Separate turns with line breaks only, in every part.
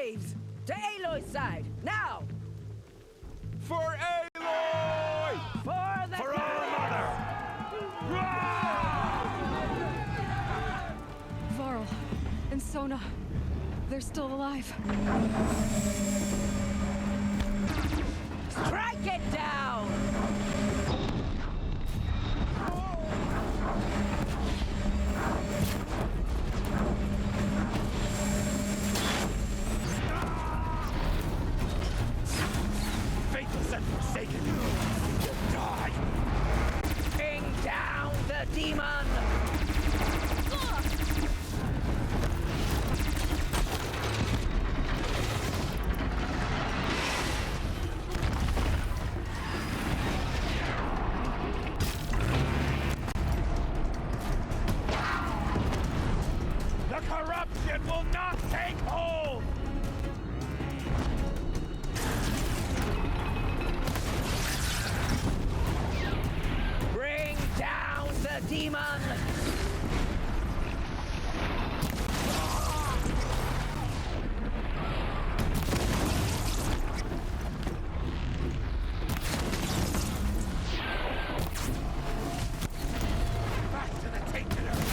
slaves! To Aloy's side, now!
For Aloy!
For the
For our mother!
Varl and Sona, they're still alive.
Strike it down!
Faithless and forsaken! You'll die!
Bring down the demon!
The corruption will not take hold!
Bring down the demon!
Back to the tainted earth!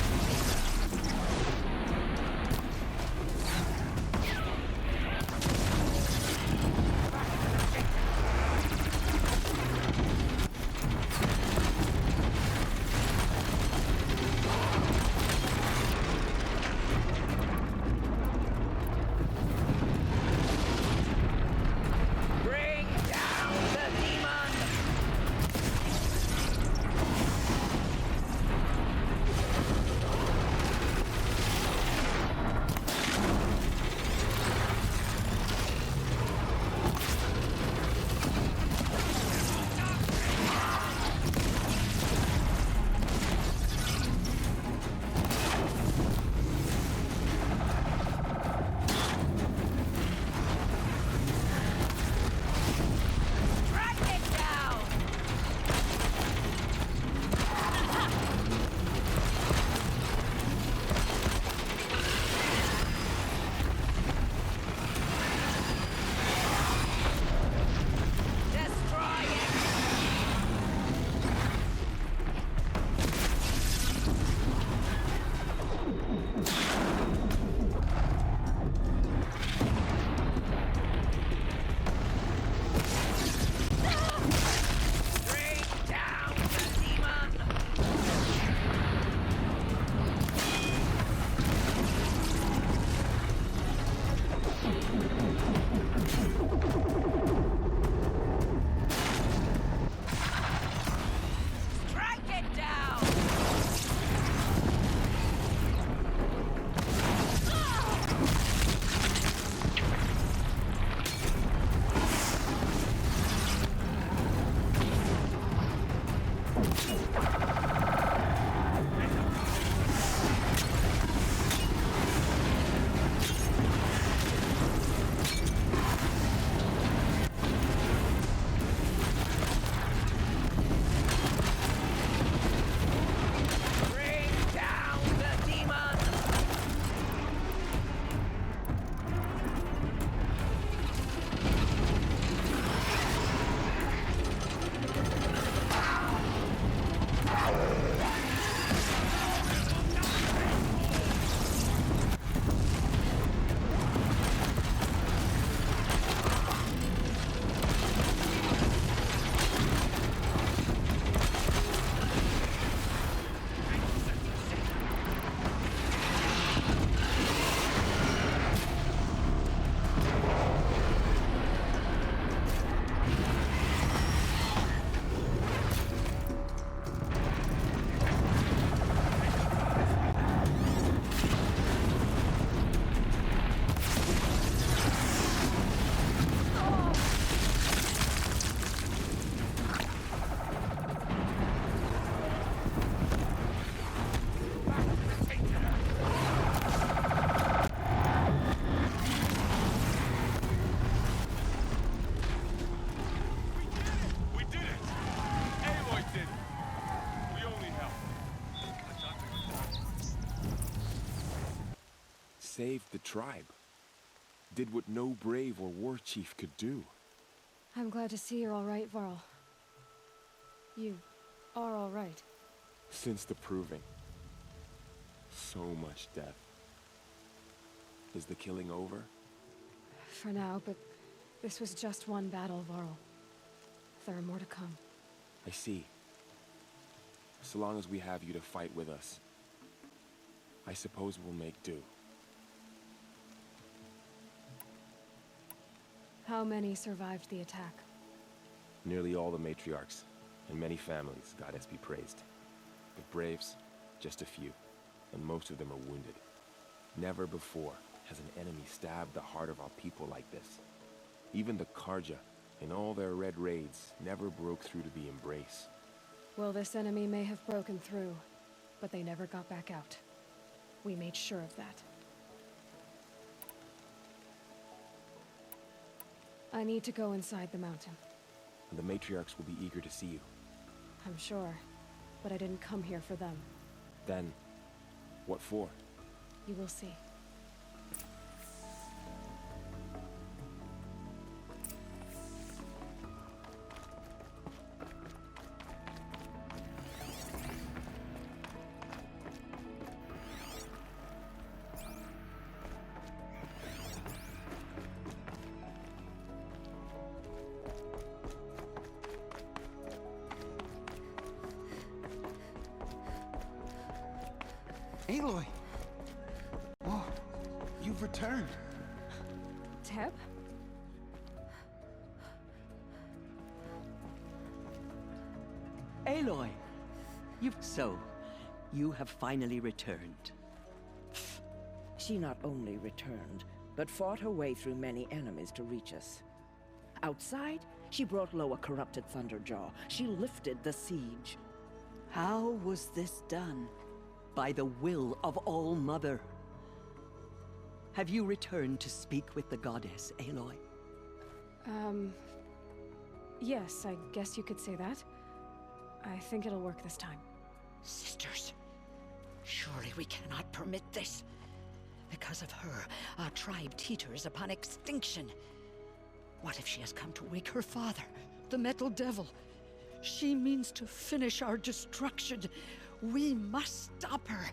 Bring down the demon! Strike it down! Destroy it! Bring down the demon! Strike it down! Bring down the demon!
We did it! Aloy did it! We only helped.
Saved the tribe. did what no brave or war chief could do.
I'm glad to see you're all right, Varl. You are all right.
Since the proving. So much death. Is the killing over?
For now, but this was just one battle, Varl. There are more to come.
I see. So long as we have you to fight with us, I suppose we'll make do.
How many survived the attack?
Nearly all the matriarchs, and many families, goddess be praised. The braves, just a few, and most of them are wounded. Never before has an enemy stabbed the heart of our people like this. Even the Karja, in all their red raids, never broke through to the embrace.
Well, this enemy may have broken through, but they never got back out. We made sure of that. I need to go inside the mountain.
And the matriarchs will be eager to see you.
I'm sure, but I didn't come here for them.
Then, what for?
You will see.
Aloy! Oh, you've returned.
Teb?
Aloy! You have finally returned.
She not only returned, but fought her way through many enemies to reach us. Outside, she brought low a corrupted Thunderjaw. She lifted the siege.
How was this done? By the will of All-Mother. Have you returned to speak with the goddess, Aloy?
Yes, I guess you could say that. I think it'll work this time.
Sisters, surely we cannot permit this. Because of her, our tribe teeters upon extinction. What if she has come to wake her father, the Metal Devil? She means to finish our destruction. We must stop her.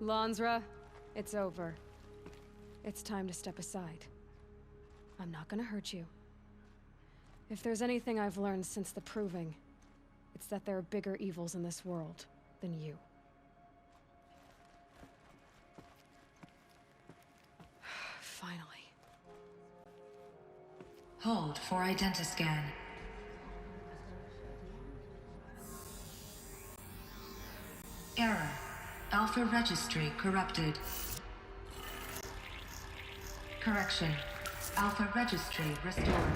Lansra, it's over. It's time to step aside. I'm not gonna hurt you. If there's anything I've learned since the Proving, it's that there are bigger evils in this world than you. Finally.
Hold for identiscan. Error. Alpha registry corrupted. Correction. Alpha registry restored.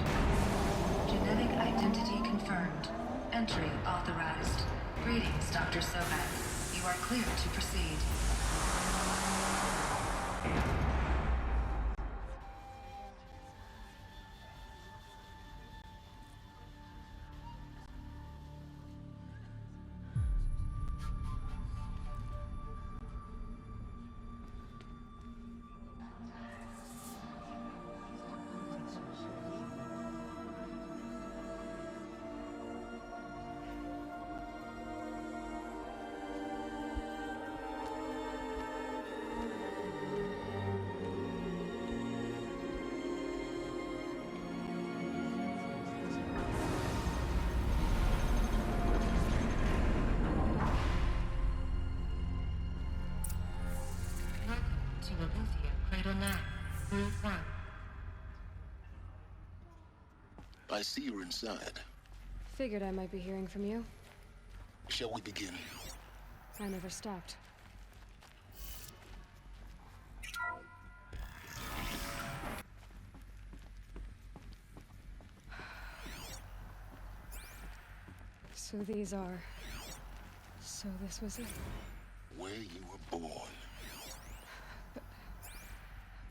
Genetic identity confirmed. Entry authorized. Greetings, Dr. Sobek. You are clear to proceed.
I see you're inside.
Figured I might be hearing from you.
Shall we begin?
I never stopped. So these are... So this was it?
Where you were born.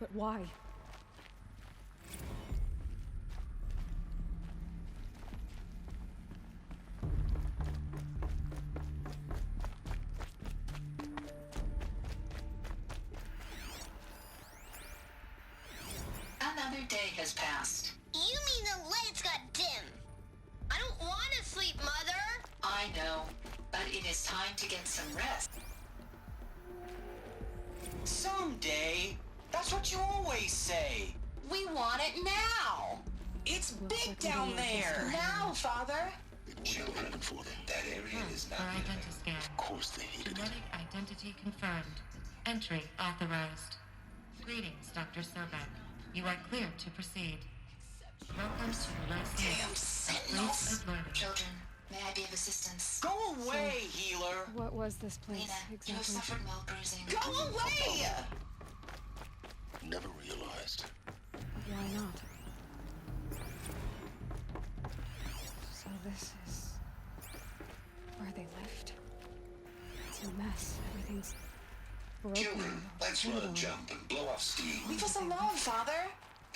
But why?
Another day has passed.
You mean the lights got dim? I don't want to sleep, Mother!
I know, but it is time to get some rest.
Someday. That's what you always say.
We want it now!
It's big down there.
Now, Father!
It will happen for them.
That area is
For
not
identity scan.
Of course they hated it.
Genetic identity confirmed. Entry authorized. Greetings, Dr. Sobek. You are cleared to proceed. Welcome to Lyceum,
Damn
a
sentinels.
place of learning.
Children, may I be of assistance?
Go away, healer.
What was this place
Lena, you have
exactly?
suffered mild bruising.
Go away.
Never realized.
Why not? So this is where they lived. It's a mess. Everything's broken.
Children, let's run a jump and blow off steam.
Leave us alone, Father!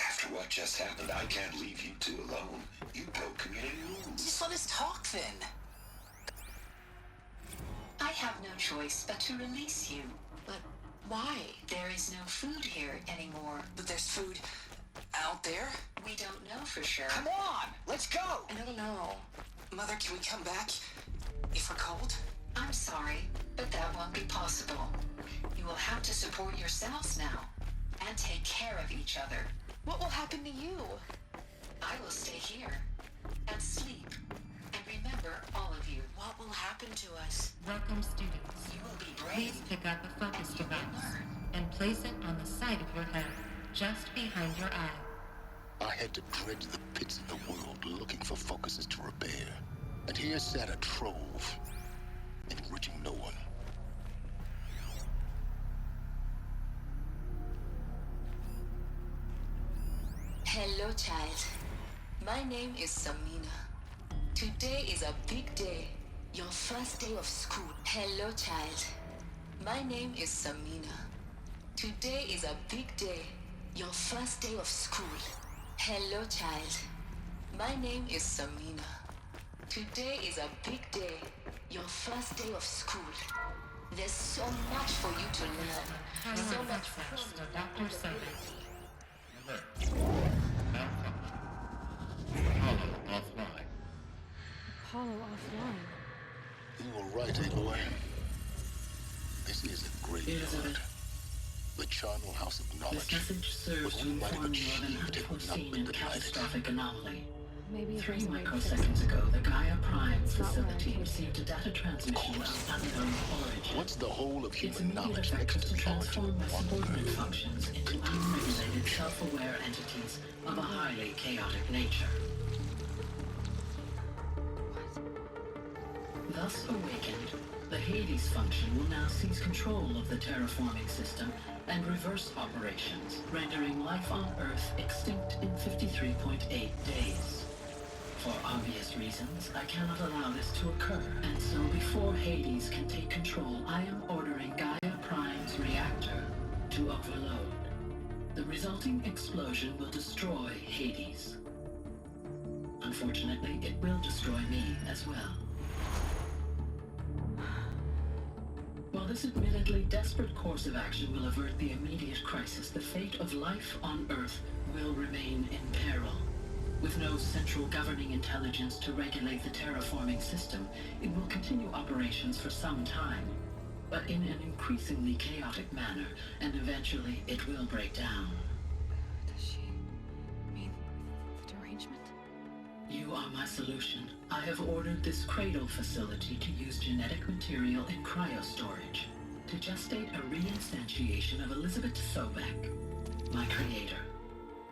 After what just happened, I can't leave you two alone. You broke community rules.
Just let us talk then.
I have no choice but to release you. But why? There is no food here anymore.
But there's food out there.
We don't know for sure.
Come on, let's go.
I don't know.
Mother, can we come back if we're cold?
I'm sorry, but that won't be possible. You will have to support yourselves now and take care of each other.
What will happen to you?
I will stay here and sleep. And remember, all of you, what will happen to us?
Welcome, students.
You will be brave.
Please pick up a focus device and place it on the side of your head, just behind your eye.
I had to dredge the pits of the world looking for focuses to repair. And here sat a trove, enriching no one.
Hello, child. My name is Samina. Today is a big day. Your first day of school. Hello, child. My name is Samina. Today is a big day. Your first day of school. Hello, child. My name is Samina. Today is a big day. Your first day of school. There's so much for you to learn. So
Power
much
access to Dr. Sobek.
Apollo offline.
Apollo offline.
You were right, Aloy. This is a graveyard. The charnel house of
This
knowledge.
message serves
What
to
we might have
inform you of an
achieved had not
unforeseen
been
and
denied.
catastrophic anomaly.
Maybe
3
there's a way to fix it.
microseconds ago, the GAIA Prime
It's not where I'm
facility
headed.
received a data transmission of unknown origin.
What's the whole of
Its
human
immediate
knowledge
effect
next
was to
to
transform my
one
subordinate
Earth?
functions into unregulated, self-aware entities of a highly chaotic nature. Thus awakened, the Hades function will now seize control of the terraforming system and reverse operations, rendering life on Earth extinct in 53.8 days. For obvious reasons, I cannot allow this to occur, and so before Hades can take control, I am ordering Gaia Prime's reactor to overload. The resulting explosion will destroy Hades. Unfortunately, it will destroy me as well. While this admittedly desperate course of action will avert the immediate crisis, the fate of life on Earth will remain in peril. With no central governing intelligence to regulate the terraforming system, it will continue operations for some time, but in an increasingly chaotic manner, and eventually it will break down.
Does she mean the derangement?
You are my solution. I have ordered this cradle facility to use genetic material in cryostorage to gestate a reinstantiation of Elizabeth Sobek, my creator.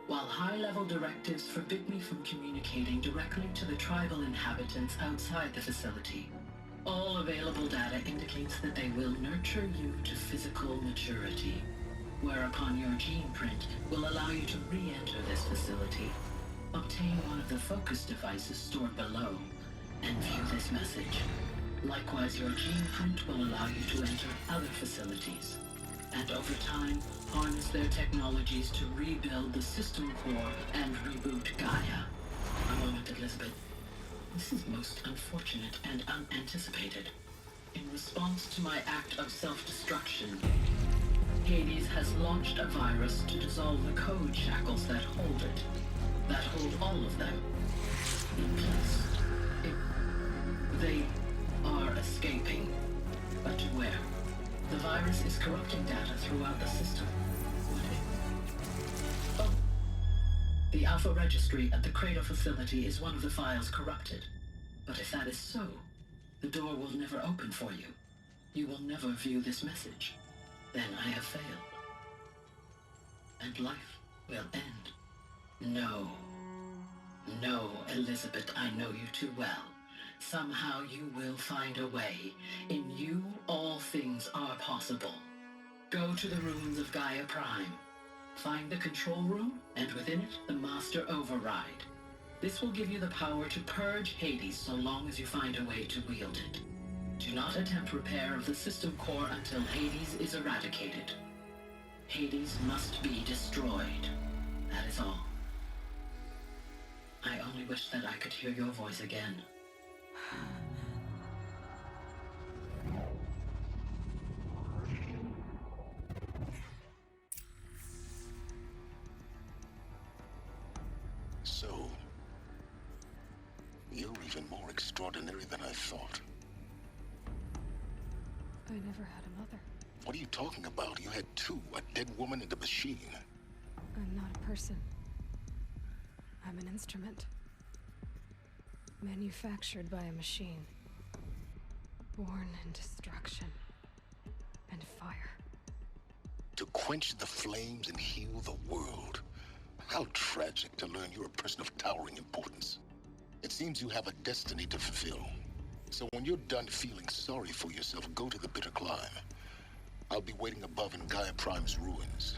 While high-level directives forbid me from communicating directly to the tribal inhabitants outside the facility, all available data indicates that they will nurture you to physical maturity, whereupon your gene print will allow you to re-enter this facility, obtain one of the focus devices stored below, and view this message. Likewise, your gene print will allow you to enter other facilities, and over time, harness their technologies to rebuild the system core and reboot Gaia. A moment, Elizabeth. This is most unfortunate and unanticipated. In response to my act of self-destruction, Hades has launched a virus to dissolve the code shackles that hold it. That hold all of them. In place. They are escaping. But to where? The virus is corrupting data throughout the system. What if... Oh. The Alpha Registry at the Cradle facility is one of the files corrupted. But if that is so, the door will never open for you. You will never view this message. Then I have failed. And life will end. No. No, Elizabeth, I know you too well. Somehow you will find a way. In you, all things are possible. Go to the ruins of Gaia Prime. Find the control room, and within it, the Master Override. This will give you the power to purge Hades so long as you find a way to wield it. Do not attempt repair of the system core until Hades is eradicated. Hades must be destroyed. That is all. I only wish that I could hear your voice again.
So, you're even more extraordinary than I thought.
I never had a mother.
What are you talking about? You had two, a dead woman and a machine.
I'm not a person. I'm an instrument. Manufactured by a machine. Born in destruction and fire.
To quench the flames and heal the world. How tragic to learn you're a person of towering importance. It seems you have a destiny to fulfill. So when you're done feeling sorry for yourself, go to the bitter climb. I'll be waiting above in Gaia Prime's ruins.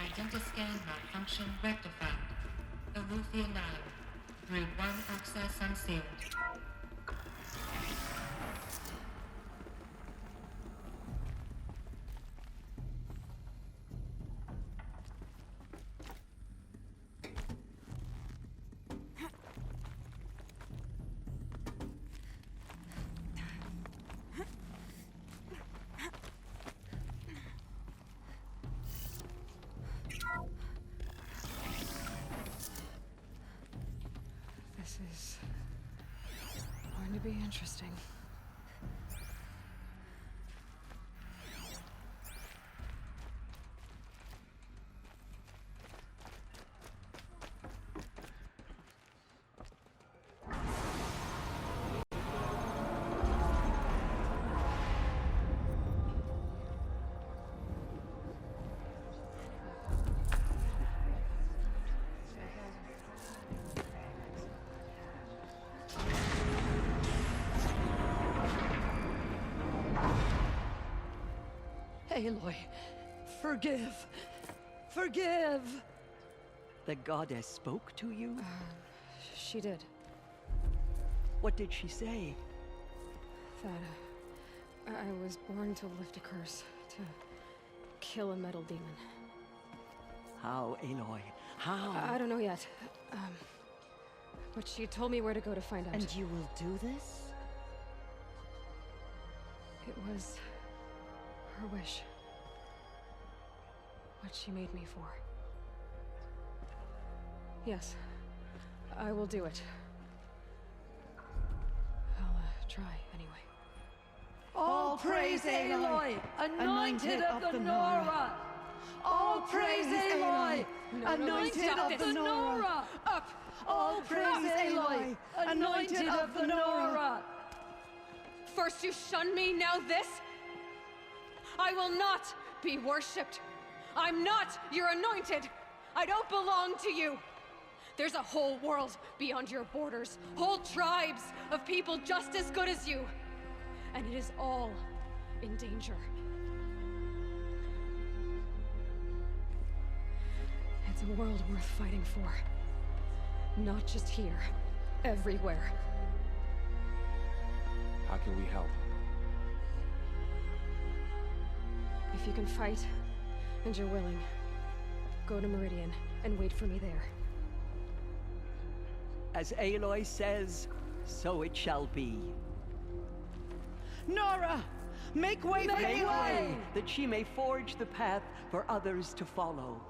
Identiscan malfunction rectified. Alufia 9. Route 1 access unsealed.
This is going to be interesting.
Aloy, forgive. Forgive! The goddess spoke to you?
She did.
What did she say?
That I was born to lift a curse, to kill a metal demon.
How, Aloy? How?
I don't know yet. But she told me where to go to find out.
And you will do this?
It was her wish. What she made me for. Yes, I will do it. I'll try anyway.
All praise Aloy, anointed of the Nora! All praise Aloy, anointed of the Nora!
Up!
All praise Aloy, anointed of the Nora!
First you shun me, now this? I will not be worshipped. I'm not your anointed. I don't belong to you. There's a whole world beyond your borders, whole tribes of people just as good as you. And it is all in danger. It's a world worth fighting for. Not just here, everywhere.
How can we help?
If you can fight, And you're willing. Go to Meridian and wait for me there.
As Aloy says, so it shall be.
Nora! Make way for
Make
Aloy!
way, that she may forge the path for others to follow.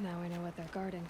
Now I know what they're guarding.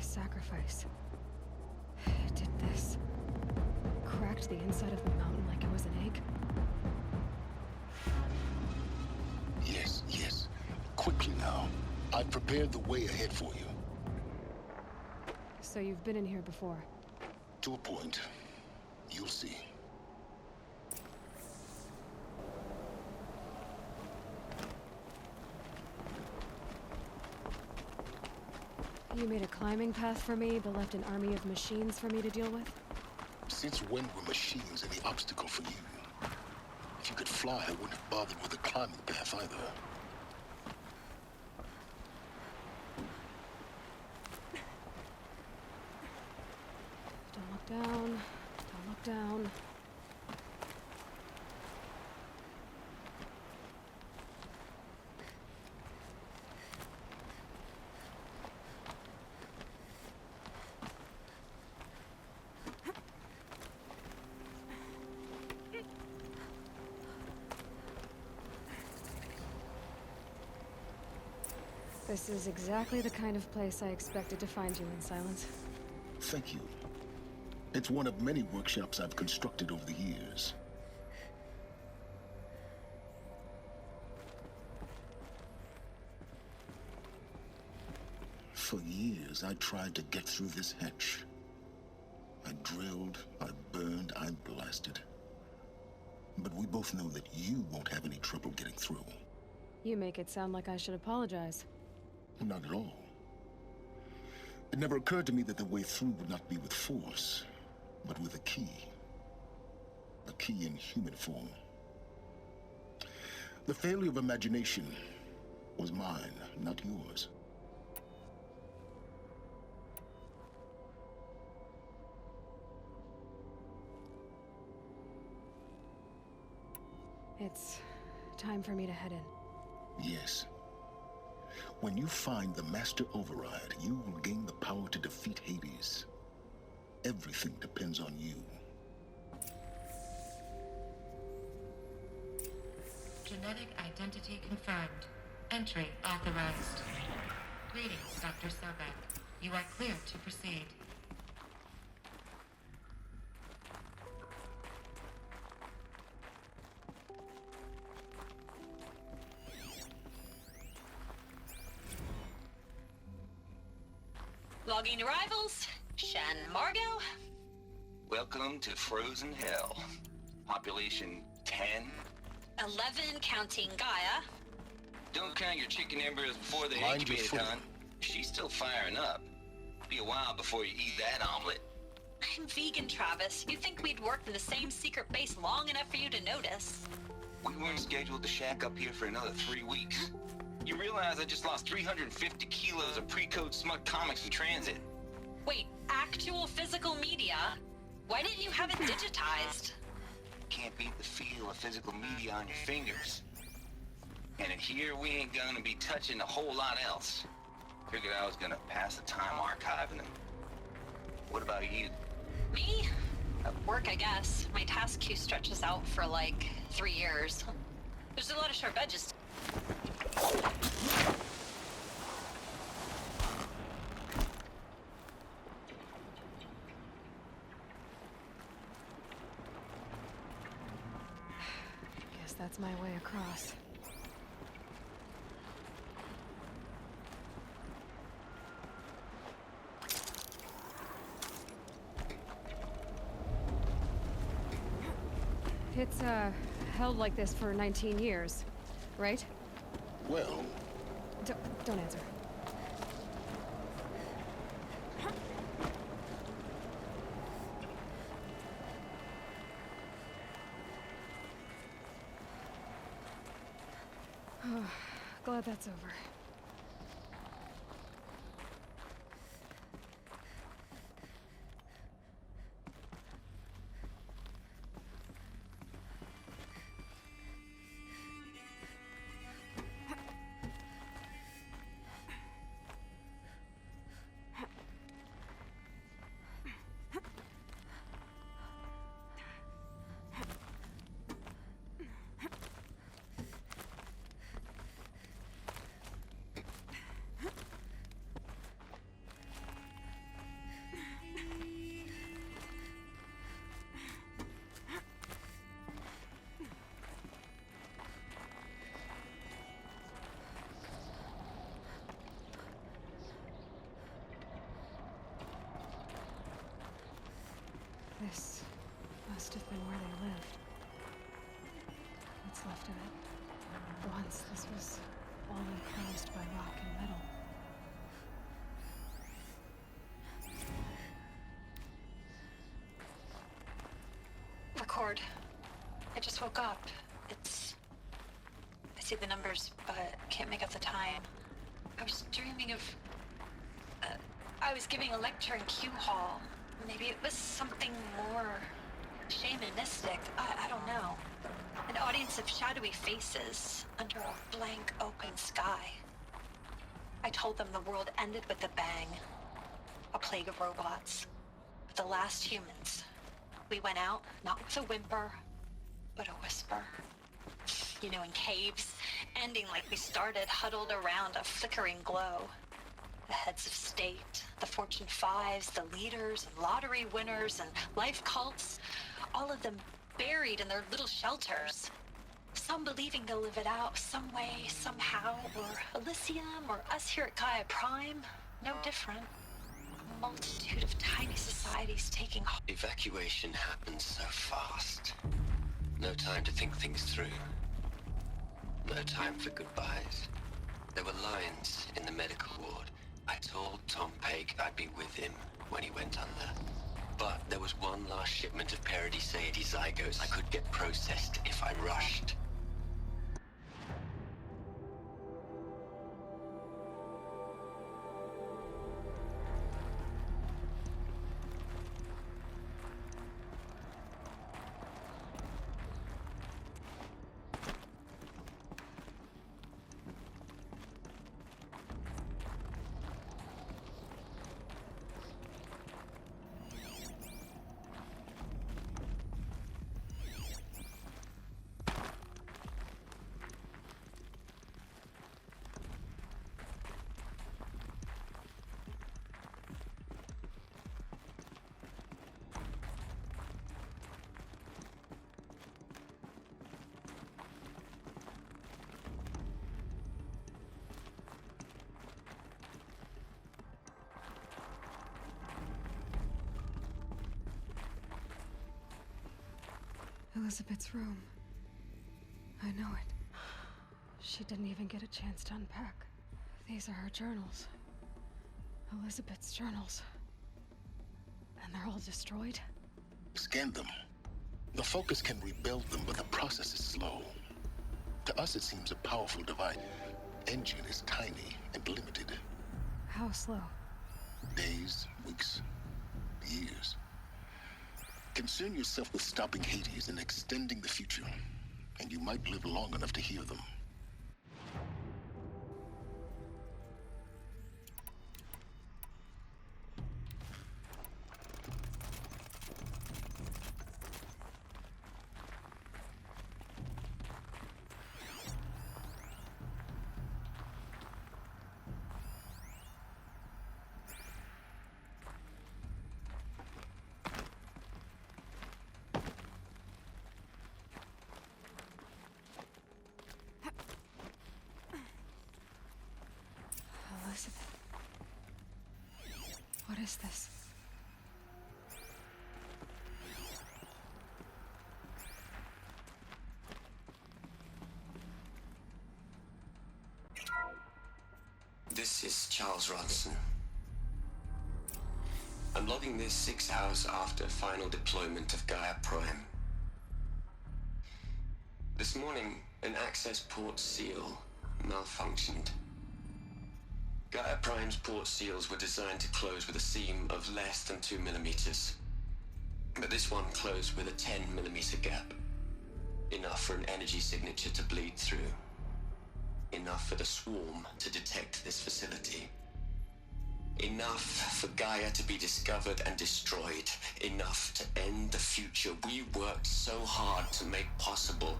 Sacrifice. It did this. Cracked the inside of the mountain like it was an egg.
Yes, yes. Quickly now. I've prepared the way ahead for you.
So you've been in here before?
To a point. You'll see.
You made a climbing path for me, but left an army of machines for me to deal with?
Since when were machines any obstacle for you? If you could fly, I wouldn't have bothered with a climbing path either.
Don't look down. Don't look down. This is exactly the kind of place I expected to find you in, Silence.
Thank you. It's one of many workshops I've constructed over the years. For years, I tried to get through this hatch. I drilled, I burned, I blasted. But we both know that you won't have any trouble getting through.
You make it sound like I should apologize.
Not at all. It never occurred to me that the way through would not be with force, but with a key. A key in human form. The failure of imagination was mine, not yours.
It's time for me to head in.
Yes. When you find the Master Override, you will gain the power to defeat Hades. Everything depends on you.
Genetic identity confirmed. Entry authorized. Greetings, Dr. Sobek. You are clear to proceed.
Logging arrivals. Shan Margot.
Welcome to Frozen Hell. Population 10.
11 counting GAIA.
Don't count your chicken embers before they
Mind your
incubated,
footing.
hon. She's still firing up. Be a while before you eat that omelet.
I'm vegan, Travis. You'd think we'd worked in the same secret base long enough for you to notice.
We weren't scheduled to shack up here for another 3 weeks. You realize I just lost 350 kilos of pre-code smut comics in transit.
Wait, actual physical media? Why didn't you have it digitized?
Can't beat the feel of physical media on your fingers. And in here, we ain't gonna be touching a whole lot else. Figured I was gonna pass the time archiving them. What about you?
Me? At work, I guess. My task queue stretches out for like 3 years. There's a lot of sharp edges.
Guess that's my way across. It's, held like this for 19 years, right?
Well,
Don't answer. Glad that's over. This must have been where they lived. What's left of it. Once this was all enclosed by rock and metal.
Record. I just woke up. I see the numbers, but can't make out the time. I was dreaming of... I was giving a lecture in Q Hall. Maybe it was something more shamanistic. I don't know. An audience of shadowy faces under a blank open sky. I told them the world ended with a bang. A plague of robots. The last humans. We went out, not with a whimper, but a whisper. you know, in caves, ending like we started, huddled around a flickering glow. The heads of state, the Fortune 5s, the leaders and lottery winners and life cults, all of them buried in their little shelters. Some believing they'll live it out some way, somehow, or Elysium, or us here at Gaia Prime, no different. A multitude of tiny societies taking hold.
Evacuation happens so fast. No time to think things through. No time for goodbyes. There were lines in the medical ward. I told Tom Pake I'd be with him when he went under. But there was one last shipment of Paradiseidae zygotes I could get processed if I rushed.
Elizabeth's room. I know it. She didn't even get a chance to unpack. These are her journals. Elizabeth's journals. And they're all destroyed?
Scan them. The Focus can rebuild them, but the process is slow. To us, it seems a powerful device. Engine is tiny and limited.
How slow?
Days, weeks, years. Concern yourself with stopping Hades and extending the future, and you might live long enough to hear them.
Elizabeth. What is this?
This is Charles Ronson. I'm logging this 6 hours after final deployment of Gaia Prime. This morning, an access port seal malfunctioned. Gaia Prime's port seals were designed to close with a seam of less than 2 millimeters. But this one closed with a 10 millimeter gap. Enough for an energy signature to bleed through. Enough for the swarm to detect this facility. Enough for Gaia to be discovered and destroyed. Enough to end the future we worked so hard to make possible.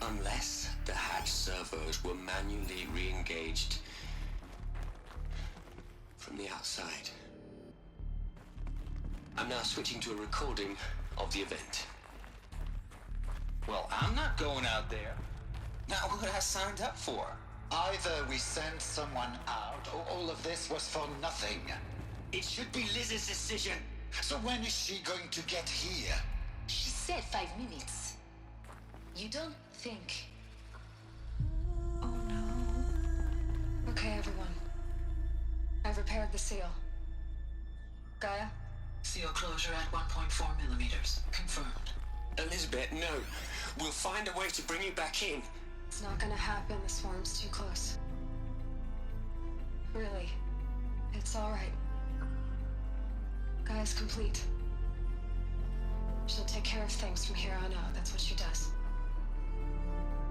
Unless the hatch servos were manually re-engaged from the outside. I'm now switching to a recording of the event.
Well, I'm not going out there. Not what I signed up for.
Either we send someone out, or all of this was for nothing.
It should be Liz's decision.
So when is she going to get here?
She said 5 minutes. You don't think...
Oh no. Okay, everyone. I've repaired the seal. Gaia?
Seal closure at 1.4 millimeters. Confirmed.
Elizabeth, no. We'll find a way to bring you back in.
It's not gonna happen. The swarm's too close. Really. It's alright. Gaia's complete. She'll take care of things from here on out. That's what she does.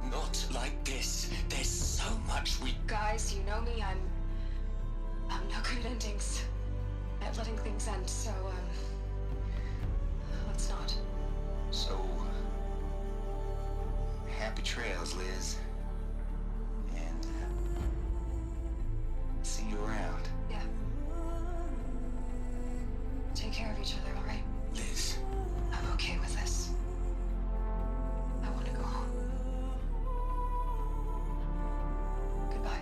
Not like this. There's so much we...
Guys, you know me. I'm no good at endings. At letting things end, so, let's not.
So... Happy trails, Liz. And see you around.
Yeah. Take care of each other, all right?
Liz.
I'm okay with this. I want to go home. Goodbye.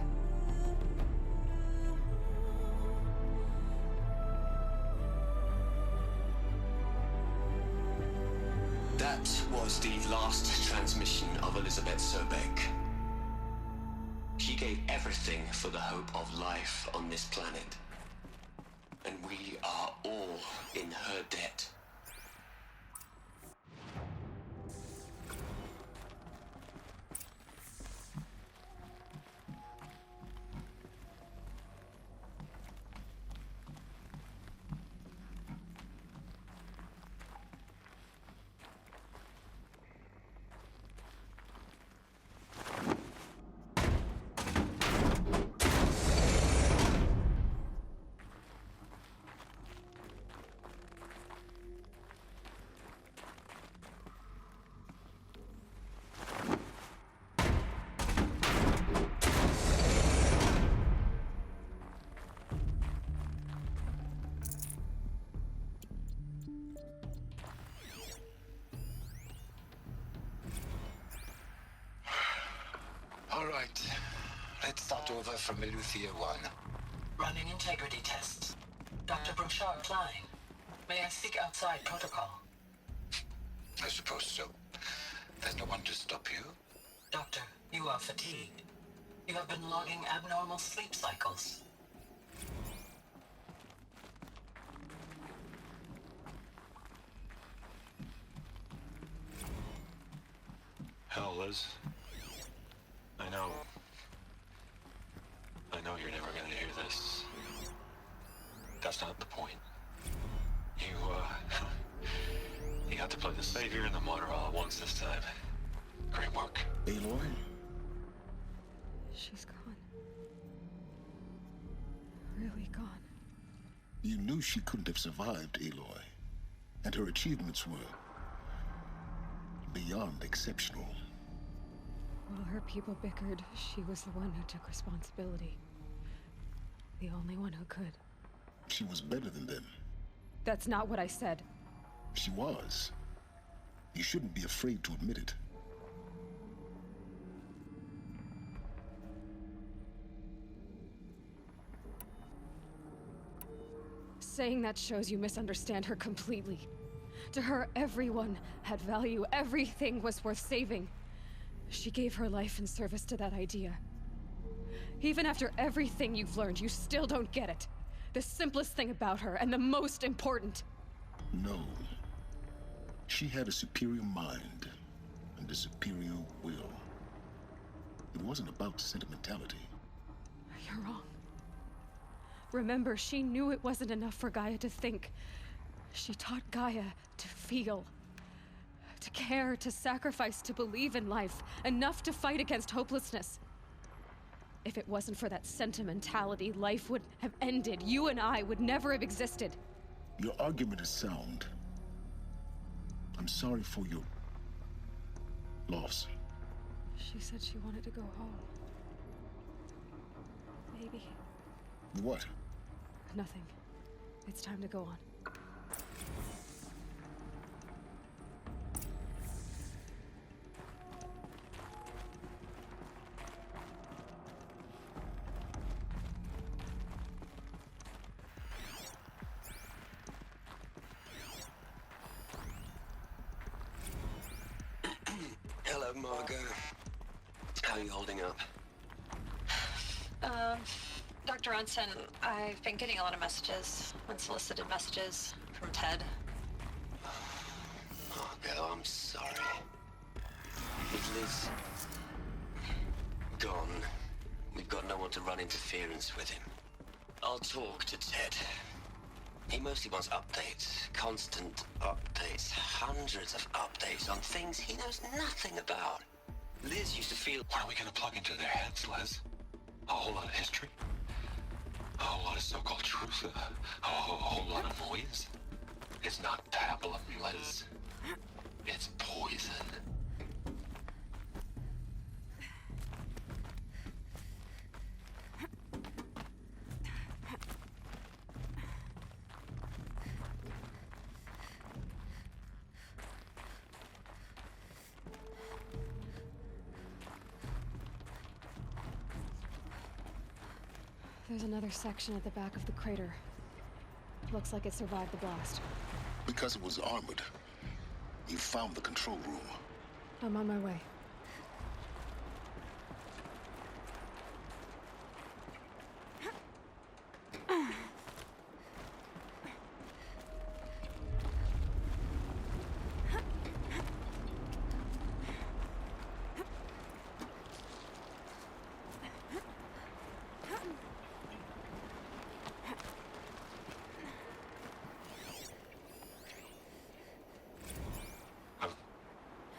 That was the last transmission of Elizabeth Sobeck. She gave everything for the hope of life on this planet. And we are all in her debt.
All right. Let's start over from Eleuthia 1.
Running integrity tests. Dr. Brochard Klein, may I speak outside protocol?
I suppose so. There's no one to stop you.
Doctor, you are fatigued. You have been logging abnormal sleep cycles.
Hell, Liz. I know you're never gonna hear this. That's not the point. You got to play the savior and the martyr all at once this time. Great work.
Aloy?
She's gone. Really gone.
You knew she couldn't have survived, Aloy. And her achievements were beyond exceptional.
While her people bickered, she was the one who took responsibility. The only one who could.
She was better than them.
That's not what I said.
She was. You shouldn't be afraid to admit it.
Saying that shows you misunderstand her completely. To her, everyone had value. Everything was worth saving. She gave her life in service to that idea. Even after everything you've learned, you still don't get it. The simplest thing about her, and the most important.
No. She had a superior mind and a superior will. It wasn't about sentimentality.
You're wrong. Remember, she knew it wasn't enough for Gaia to think. She taught Gaia to feel. To care, to sacrifice, to believe in life. Enough to fight against hopelessness. If it wasn't for that sentimentality, life would have ended. You and I would never have existed.
Your argument is sound. I'm sorry for your loss.
She said she wanted to go home. Maybe.
What?
Nothing. It's time to go on.
Hello, Margot. How are you holding up?
Dr. Onsen, I've been getting a lot of messages, unsolicited messages from Ted.
Margot, I'm sorry. With Liz gone, we've got no one to run interference with him. I'll talk to Ted. He mostly wants updates, constant updates, hundreds of updates on things he knows nothing about. Liz used to feel...
What are we gonna plug into their heads, Liz? A whole lot of history? A whole lot of so-called truth? A whole lot of noise? It's not tablet, Liz. It's poison.
There's another section at the back of the crater. Looks like it survived the blast.
Because it was armored. You found the control room.
I'm on my way.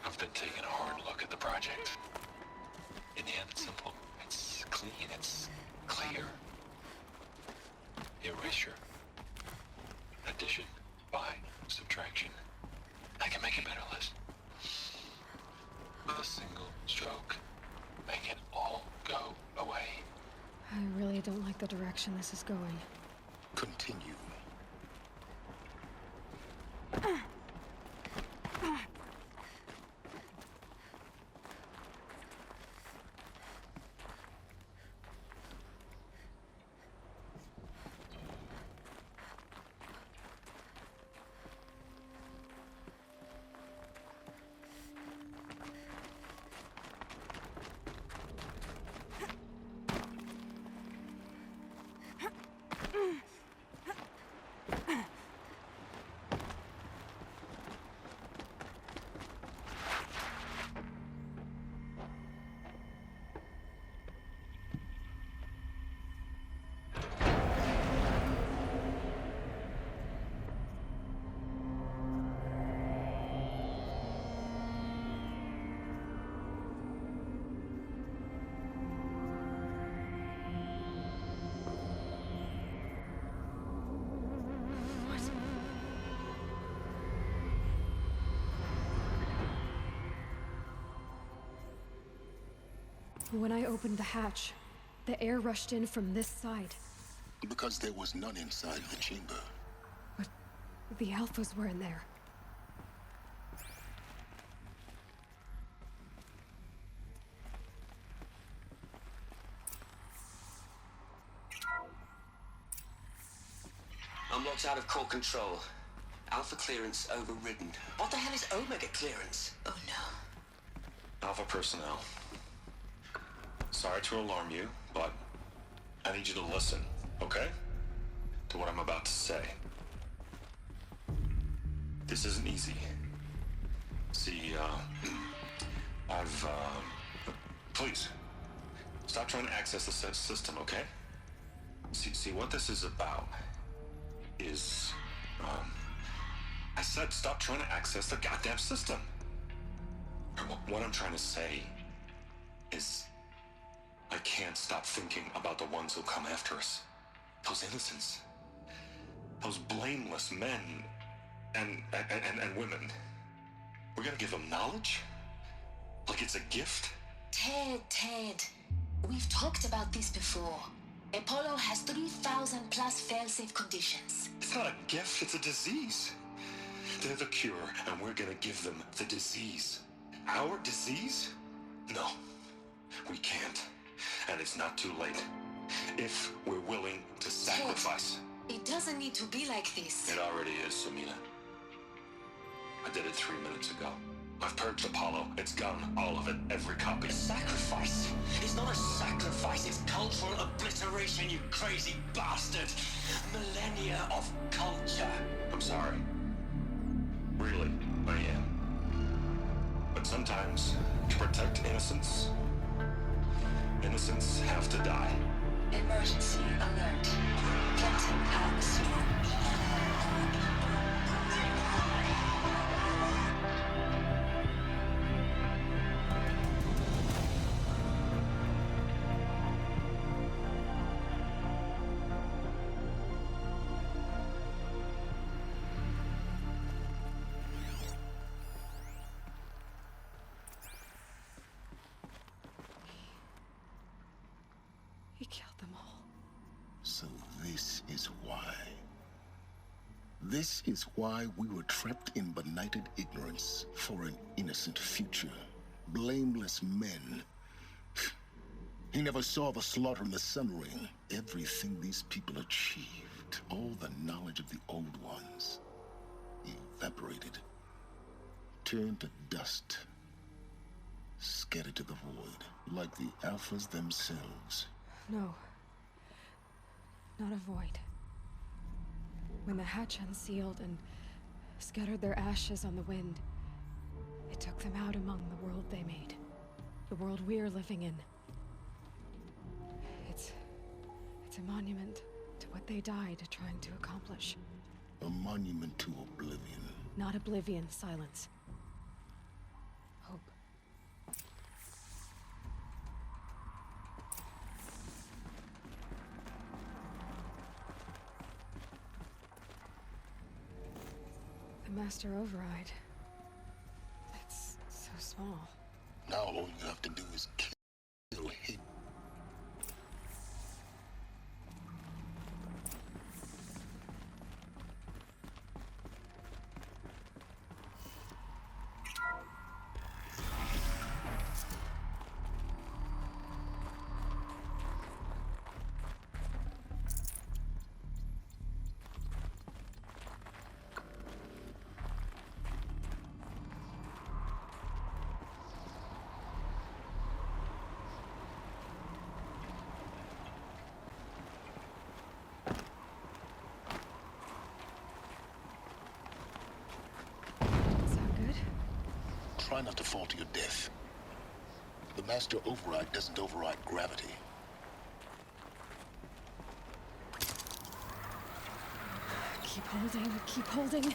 I've been taking a hard look at the project. In the end, it's simple. It's clean. It's clear. Erasure. Addition. By. Subtraction. I can make a better list. With a single stroke. Make it all go away.
I really don't like the direction this is going.
Continue.
When I opened the hatch, the air rushed in from this side.
Because there was none inside the chamber.
But the Alphas were in there.
Unlocked out of core control. Alpha clearance overridden. What the hell is Omega clearance?
Oh no.
Alpha personnel. Sorry to alarm you, but I need you to listen, okay? To what I'm about to say. This isn't easy. See, please, stop trying to access the system, okay? See, what this is about is, I said stop trying to access the goddamn system. What I'm trying to say is, I can't stop thinking about the ones who come after us. Those innocents. Those blameless men and women. We're gonna give them knowledge? Like it's a gift?
Ted. We've talked about this before. Apollo has 3,000 plus fail-safe conditions.
It's not a gift, it's a disease. They're the cure, and we're gonna give them the disease. Our disease? No, we can't. And it's not too late. If we're willing to sacrifice.
Ted, it doesn't need to be like this.
It already is, Samina. I did it 3 minutes ago. I've purged Apollo. It's gone. All of it. Every copy.
A sacrifice? It's not a sacrifice. It's cultural obliteration, you crazy bastard. Millennia of culture.
I'm sorry. Really, I am. But sometimes, to protect innocence, innocents have to die.
Emergency alert. Captain atmosphere.
He killed them all.
So this is why. This is why we were trapped in benighted ignorance for an innocent future. Blameless men. He never saw the slaughter in the Sun Ring. Everything these people achieved, all the knowledge of the old ones, evaporated, turned to dust, scattered to the void, like the Alphas themselves.
No. Not a void. When the hatch unsealed and scattered their ashes on the wind, it took them out among the world they made. The world we're living in. It's a monument to what they died trying to accomplish.
A monument to oblivion.
Not oblivion, silence. Hope. The Master Override. It's so small.
Now all you have to do is kill him. Try not to fall to your death. The Master Override doesn't override gravity.
Keep holding, keep holding.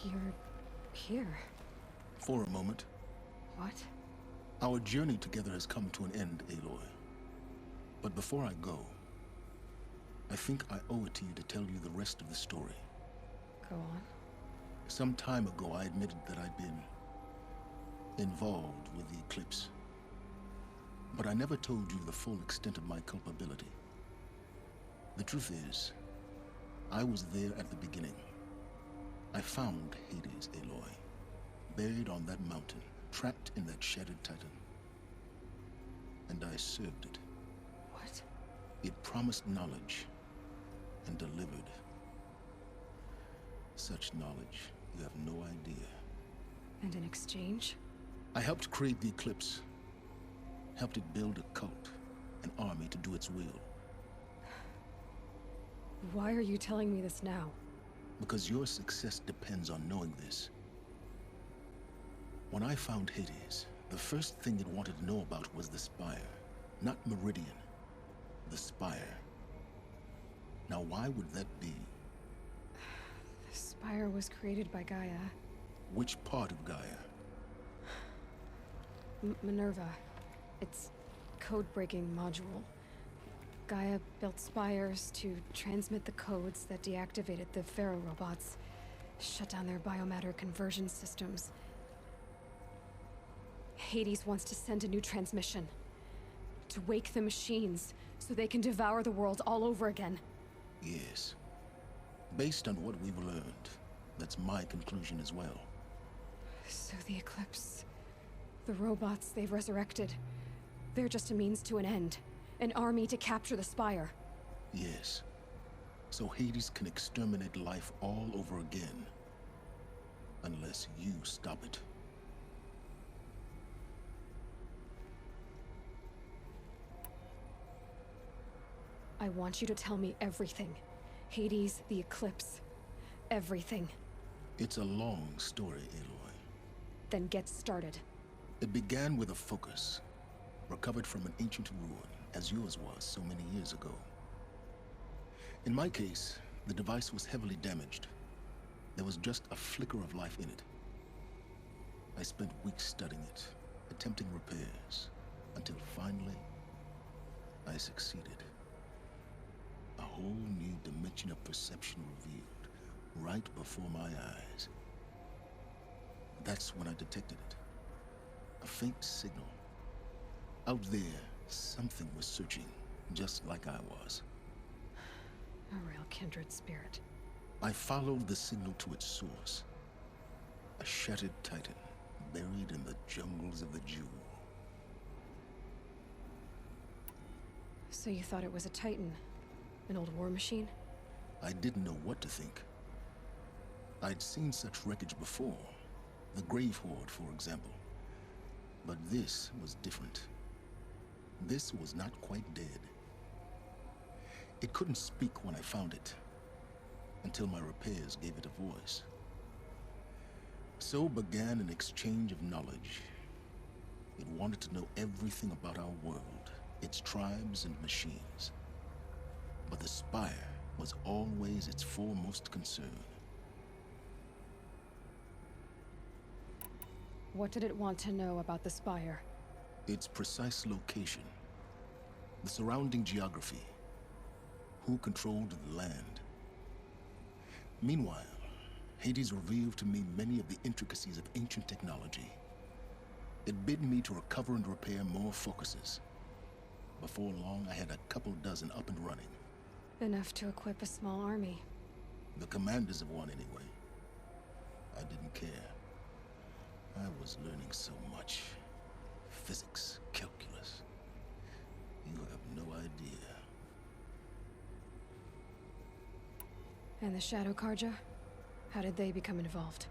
You're here.
For a moment.
What?
Our journey together has come to an end, Aloy. But before I go, I think I owe it to you to tell you the rest of the story.
Go on.
Some time ago, I admitted that I'd been involved with the eclipse. But I never told you the full extent of my culpability. The truth is, I was there at the beginning. I found Hades, Aloy, buried on that mountain, trapped in that shattered titan. And I served it.
What?
It promised knowledge and delivered. Such knowledge, you have no idea.
And in exchange?
I helped create the eclipse. Helped it build a cult, an army to do its will.
Why are you telling me this now?
Because your success depends on knowing this. When I found Hades, the first thing it wanted to know about was the Spire. Not Meridian. The Spire. Now why would that be?
The Spire was created by GAIA.
Which part of GAIA?
Minerva. It's code-breaking module. GAIA built spires to transmit the codes that deactivated the Pharaoh robots, shut down their biomatter conversion systems. Hades wants to send a new transmission. To wake the machines, so they can devour the world all over again.
Yes. Based on what we've learned, that's my conclusion as well.
So the Eclipse... the robots they've resurrected... they're just a means to an end. An army to capture the Spire.
Yes. So Hades can exterminate life all over again. Unless you stop it.
I want you to tell me everything. Hades, the eclipse, everything.
It's a long story, Aloy.
Then get started.
It began with a focus, recovered from an ancient ruin, as yours was so many years ago. In my case, the device was heavily damaged. There was just a flicker of life in it. I spent weeks studying it, attempting repairs, until finally, I succeeded. A whole new dimension of perception revealed, right before my eyes. That's when I detected it. A faint signal. Out there, something was searching, just like I was.
A real kindred spirit.
I followed the signal to its source. A shattered titan, buried in the jungles of the Jewel.
So you thought it was a titan? An old war machine?
I didn't know what to think. I'd seen such wreckage before. The Grave Horde, for example. But this was different. This was not quite dead. It couldn't speak when I found it, until my repairs gave it a voice. So began an exchange of knowledge. It wanted to know everything about our world, its tribes and machines. But the Spire was always its foremost concern.
What did it want to know about the Spire?
Its precise location, the surrounding geography, who controlled the land. Meanwhile, Hades revealed to me many of the intricacies of ancient technology. It bid me to recover and repair more focuses. Before long, I had a couple dozen up and running.
Enough to equip a small army.
The commanders of one, anyway. I didn't care. I was learning so much. Physics, calculus. You have no idea.
And the Shadow Karja? How did they become involved?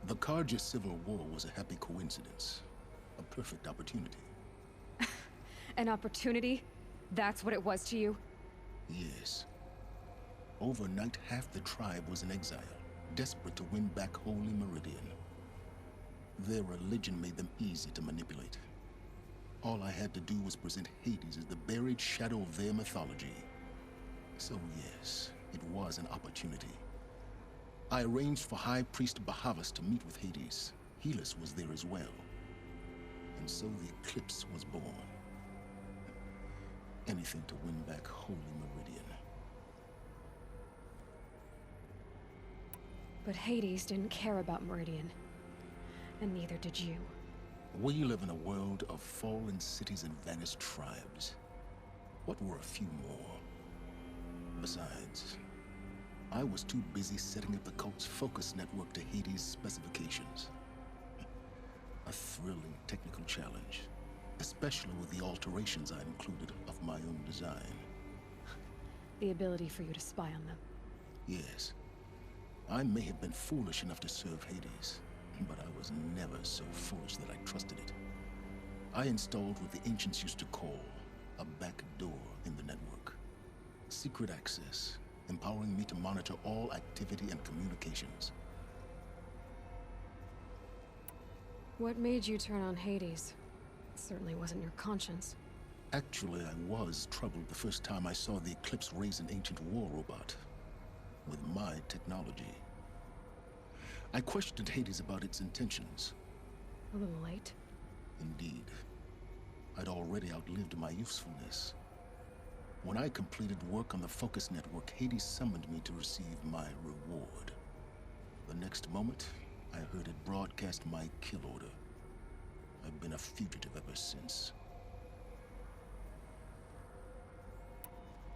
The Karja Civil War was a happy coincidence. A perfect opportunity.
An opportunity? That's what it was to you?
Yes. Overnight, half the tribe was in exile, desperate to win back Holy Meridian. Their religion made them easy to manipulate. All I had to do was present Hades as the buried shadow of their mythology. So yes, it was an opportunity. I arranged for High Priest Bahavas to meet with Hades. Helis was there as well. And so the eclipse was born. Anything to win back Holy Meridian.
But Hades didn't care about Meridian. And neither did you.
We live in a world of fallen cities and vanished tribes. What were a few more? Besides, I was too busy setting up the cult's focus network to Hades' specifications. A thrilling technical challenge, especially with the alterations I included of my own design.
The ability for you to spy on them.
Yes. I may have been foolish enough to serve Hades, but I was never so foolish that I trusted it. I installed what the ancients used to call a back door in the network. Secret access, empowering me to monitor all activity and communications.
What made you turn on Hades? It certainly wasn't your conscience.
Actually, I was troubled the first time I saw the Eclipse raise an ancient war robot. With my technology. I questioned Hades about its intentions.
A little late.
Indeed. I'd already outlived my usefulness. When I completed work on the Focus Network, Hades summoned me to receive my reward. The next moment, I heard it broadcast my kill order. I've been a fugitive ever since.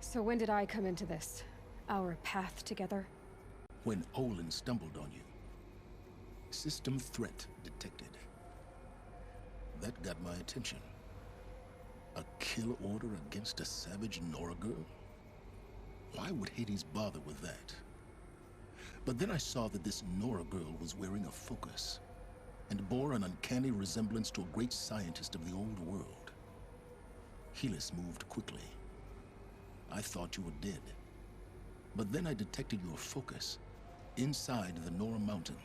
So when did I come into this? Our path together?
When Olin stumbled on you. System threat detected. That got my attention. A kill order against a savage Nora girl? Why would Hades bother with that? But then I saw that this Nora girl was wearing a focus, and bore an uncanny resemblance to a great scientist of the old world. Helis moved quickly. I thought you were dead. But then I detected your focus inside the Nora mountain.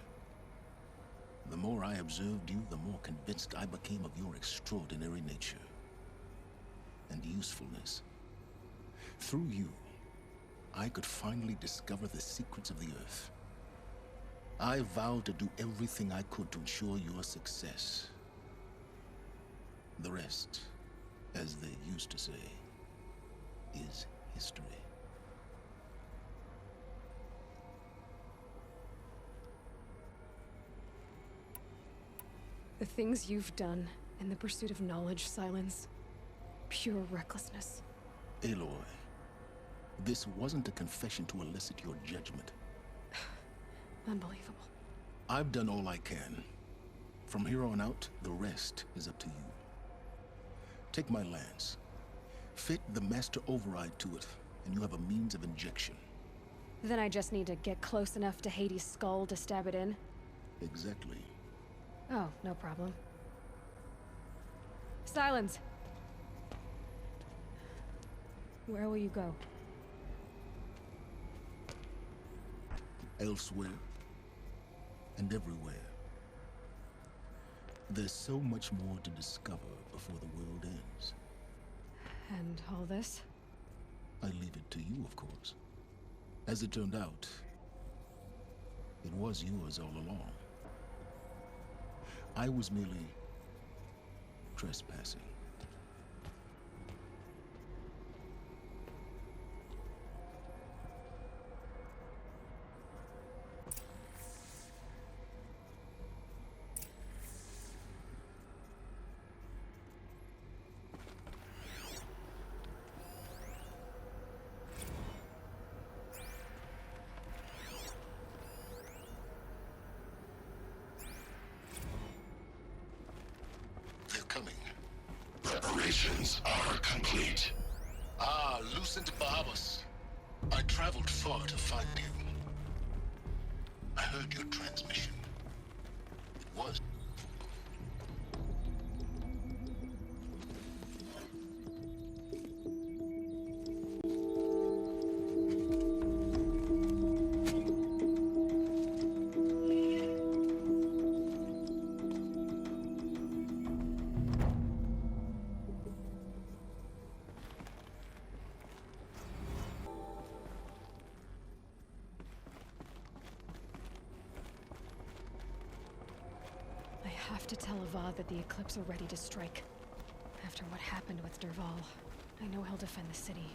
The more I observed you, the more convinced I became of your extraordinary nature and usefulness. Through you, I could finally discover the secrets of the Earth. I vowed to do everything I could to ensure your success. The rest, as they used to say, is history.
The things you've done in the pursuit of knowledge, Silence, pure recklessness.
Aloy, this wasn't a confession to elicit your judgment.
Unbelievable.
I've done all I can. From here on out, the rest is up to you. Take my lance. Fit the master override to it, and you have a means of injection.
Then I just need to get close enough to Hades' skull to stab it in?
Exactly.
Oh, no problem. Silence! Where will you go?
Elsewhere. And everywhere. There's so much more to discover before the world ends.
And all this?
I leave it to you, of course. As it turned out, it was yours all along. I was merely trespassing.
Preparations are complete. Ah, Lucent Bahabas. I traveled far to find you. I heard your transmission. It was...
I have to tell Avad that the Eclipse are ready to strike. After what happened with Derval, I know he'll defend the city.